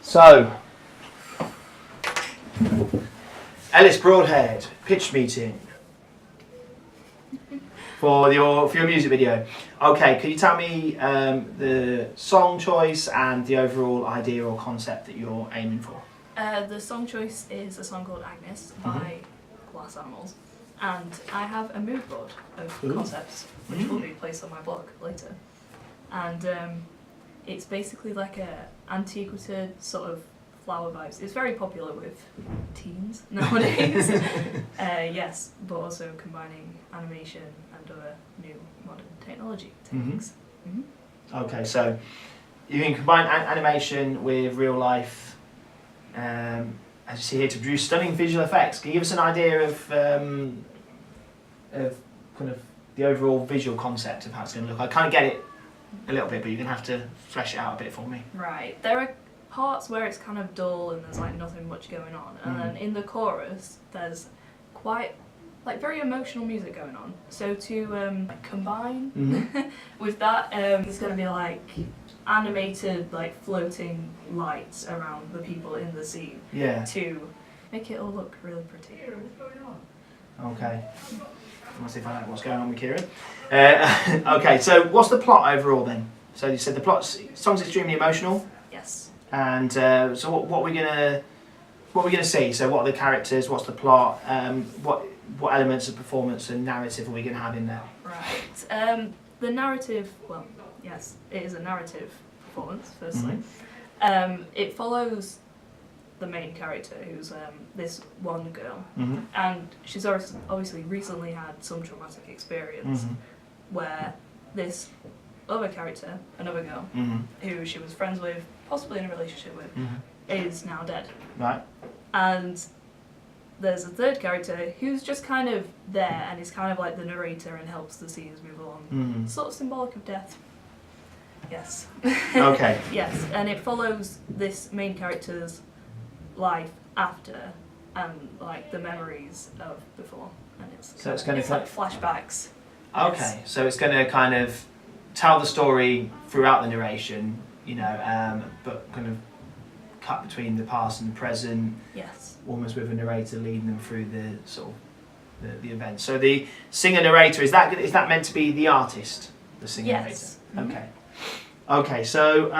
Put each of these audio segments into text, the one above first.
So, Ellis Broadhead, pitch meeting for your music video. Okay, can you tell me the song choice and the overall idea or concept that you're aiming for? The song choice is a song called Agnes by Glass Animals, and I have a mood board of concepts which will be placed on my blog later. And it's basically like a antiquated sort of flower vibes. It's very popular with teens nowadays. Yes, but also combining animation and other new modern technology techniques. Okay, so you can combine animation with real life, as you see here, to produce stunning visual effects. Can you give us an idea of kind of the overall visual concept of how it's going to look? I kind of get it a little bit, but you're going to have to flesh it out a bit for me. Right, there are parts where it's kind of dull and there's like nothing much going on, and then in the chorus there's quite like very emotional music going on. So to combine with that, there's going to be like animated like floating lights around the people in the scene. Yeah. To make it all look really pretty. Okay. Let's see if I know what's going on with Kieran. Okay, so what's the plot overall then? So you said the song's extremely emotional. Yes. And so what we're gonna see? So what are the characters? What's the plot? What elements of performance and narrative are we gonna have in there? Right. The narrative. Well, yes, it is a narrative performance. Firstly, it follows the main character, who's this one girl, and she's obviously recently had some traumatic experience where this other character, another girl, who she was friends with, possibly in a relationship with, is now dead. Right. And there's a third character who's just kind of there and is kind of like the narrator and helps the scenes move along. Sort of symbolic of death. Yes. Okay. Yes, and it follows this main character's life after and like the memories of before, and it's like flashbacks. Okay, so it's going to kind of tell the story throughout the narration, you know, but kind of cut between the past and the present. Yes. Almost with a narrator leading them through the sort of the event. So the singer narrator, is that meant to be the artist, the singer Yes. narrator? Okay. Okay, so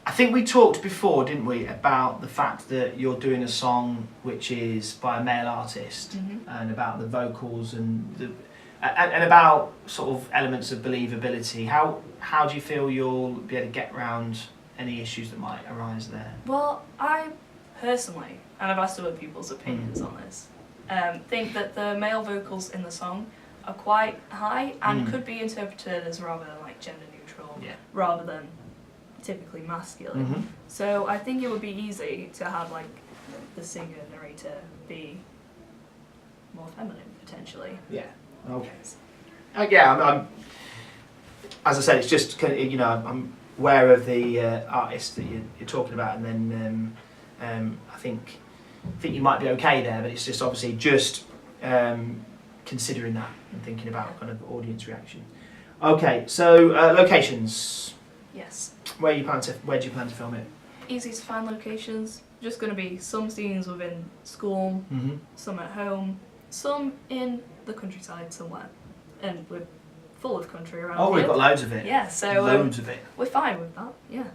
I think we talked before, didn't we, about the fact that you're doing a song which is by a male artist, and about the vocals and about sort of elements of believability. How do you feel you'll be able to get around any issues that might arise there? Well, I personally, and I've asked other people's opinions on this, think that the male vocals in the song are quite high and could be interpreted as rather like gender neutral, rather than typically masculine. So I think it would be easy to have like the singer narrator be more feminine potentially. Yeah. Okay. Yeah. I'm as I said, it's just kind of, you know, I'm aware of the artist that you're talking about, and then I think you might be okay there, but it's just obviously just considering that and thinking about kind of audience reaction. Okay, so locations. Yes. Where do you plan to film it? Easy to find locations. Just going to be some scenes within school, some at home, some in the countryside somewhere, and we're full of country around here. Oh, we've got loads of it. Yeah, so loads of it. We're fine with that. Yeah.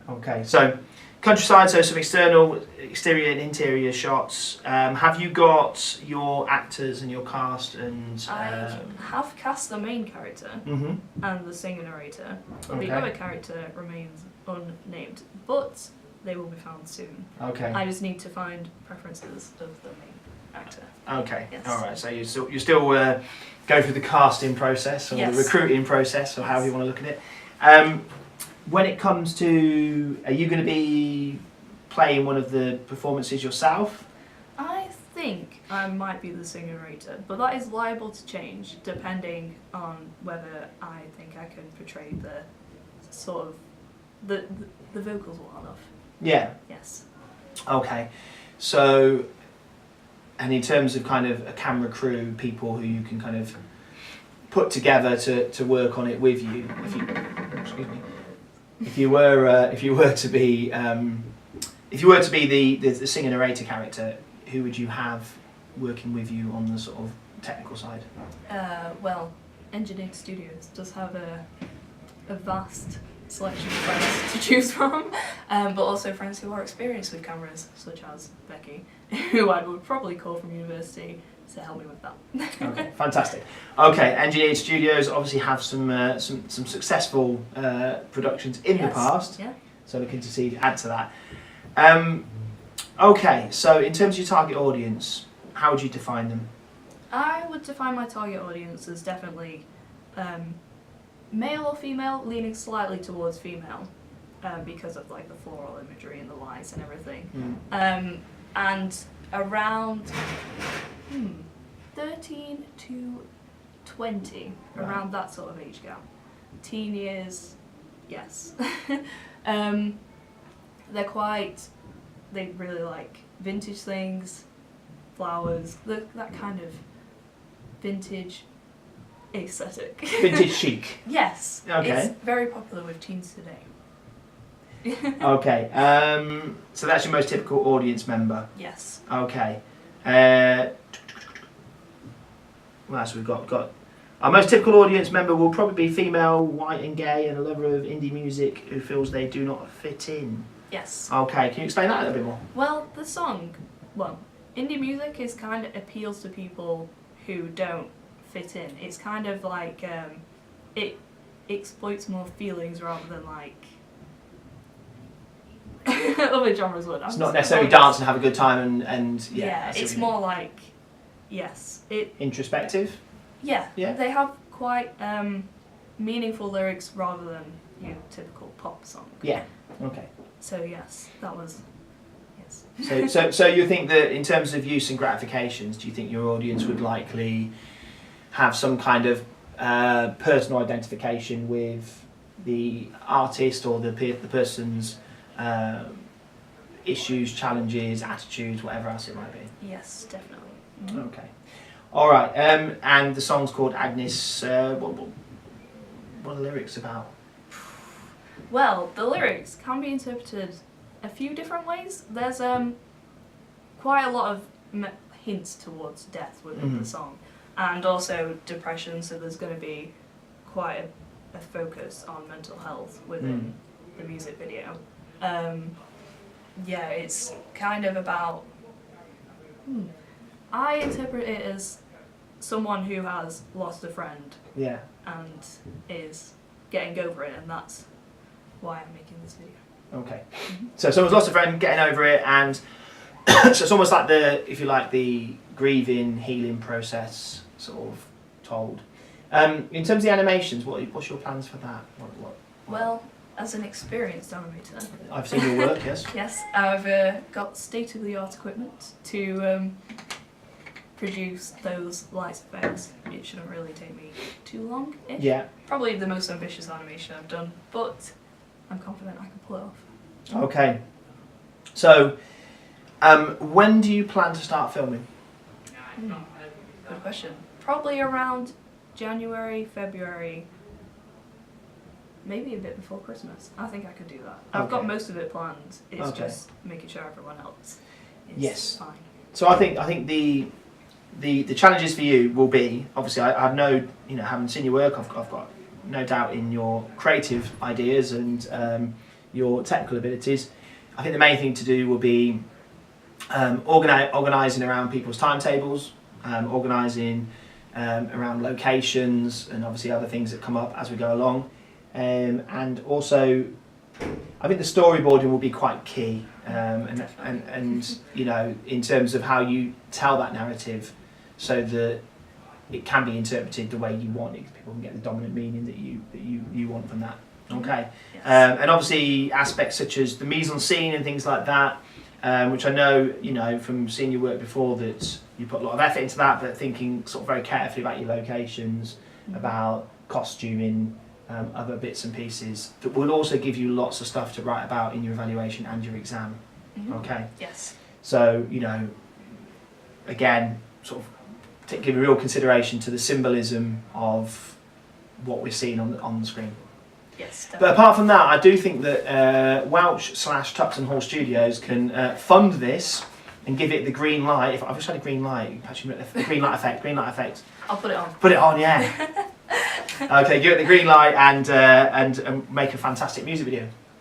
Okay, so countryside, so some exterior and interior shots. Have you got your actors and your cast and? I have cast the main character and the singer narrator, but the other character remains unnamed, but they will be found soon. Okay. I just need to find preferences of the main actor. Okay. Yes. All right. So you still go through the casting process or the recruiting process, or however you want to look at it. When it comes to, are you going to be playing one of the performances yourself? I think I might be the singer narrator, but that is liable to change depending on whether I think I can portray the sort of the vocals well enough. Yeah. Yes. Okay. So, and in terms of kind of a camera crew, people who you can kind of put together to work on it with you, excuse me. if you were to be the singer narrator character, who would you have working with you on the sort of technical side? Well, Engineered Studios does have a vast selection of friends to choose from, but also friends who are experienced with cameras, such as Becky, who I would probably call from university to help me with that. Okay, fantastic. Okay, Engineered Studios obviously have some successful productions in the past, Yeah. so looking to see add to that. Okay, so in terms of your target audience, how would you define them? I would define my target audience as definitely male or female, leaning slightly towards female, because of like the floral imagery and the lights and everything. And around 13 to 20, Right. around that sort of age gap. Teen years, yes. They really like vintage things, flowers, that kind of vintage aesthetic. Vintage chic. Yes. Okay. It's very popular with teens today. Okay, so that's your most typical audience member. Yes. Okay. What else we've got? Our most typical audience member will probably be female, white and gay, and a lover of indie music who feels they do not fit in. Yes. Okay, can you explain that a little bit more? Well, indie music is kind of appeals to people who don't fit in. It's kind of like it exploits more feelings rather than like other genres would. It's not necessarily dance and have a good time and yeah, it's more like introspective. Yeah, Yeah. they have quite meaningful lyrics rather than typical pop song. Yeah. Okay. So yes, that was yes. So you think that in terms of use and gratifications, do you think your audience would likely have some kind of personal identification with the artist or the person's issues, challenges, attitudes, whatever else it might be? Yes, definitely. Okay. All right. And the song's called Agnes. What are the lyrics about? Well, the lyrics can be interpreted a few different ways. There's quite a lot of hints towards death within the song, and also depression. So there's going to be quite a focus on mental health within the music video. Yeah, it's kind of about. I interpret it as someone who has lost a friend. Yeah. And is getting over it, and that's why I'm making this video. Okay. So someone's lost a friend, getting over it, and so it's almost like the grieving, healing process, sort of told. In terms of the animations, what's your plans for that? What? Well, as an experienced animator, I've seen your work, yes. yes, I've got state-of-the-art equipment to produce those light effects. It shouldn't really take me too long. Yeah. Probably the most ambitious animation I've done, but I'm confident I can pull it off. Okay. So, when do you plan to start filming? Good question. Probably around January, February, maybe a bit before Christmas. I think I could do that. I've got most of it planned. It's just making sure everyone else is fine. So I think the challenges for you will be, obviously I have no, having seen your work, I've got no doubt in your creative ideas and your technical abilities. I think the main thing to do will be organising around people's timetables, organising around locations and obviously other things that come up as we go along. And also, I think the storyboarding will be quite key, and in terms of how you tell that narrative, so that it can be interpreted the way you want it. People can get the dominant meaning that you want from that. Okay, Yes. And obviously aspects such as the mise en scene and things like that, which I know from seeing your work before that you put a lot of effort into that, but thinking sort of very carefully about your locations, about costuming. Other bits and pieces that will also give you lots of stuff to write about in your evaluation and your exam. Okay. Yes. So again, sort of give real consideration to the symbolism of what we're seeing on the screen. Yes, But definitely. apart from that, I do think that Welch/Tupton Hall Studios can fund this and give it the green light. If I wish I had a green light, actually, green light effect, green light effect. I'll put it on. Put it on, yeah. Okay, give it the green light and make a fantastic music video.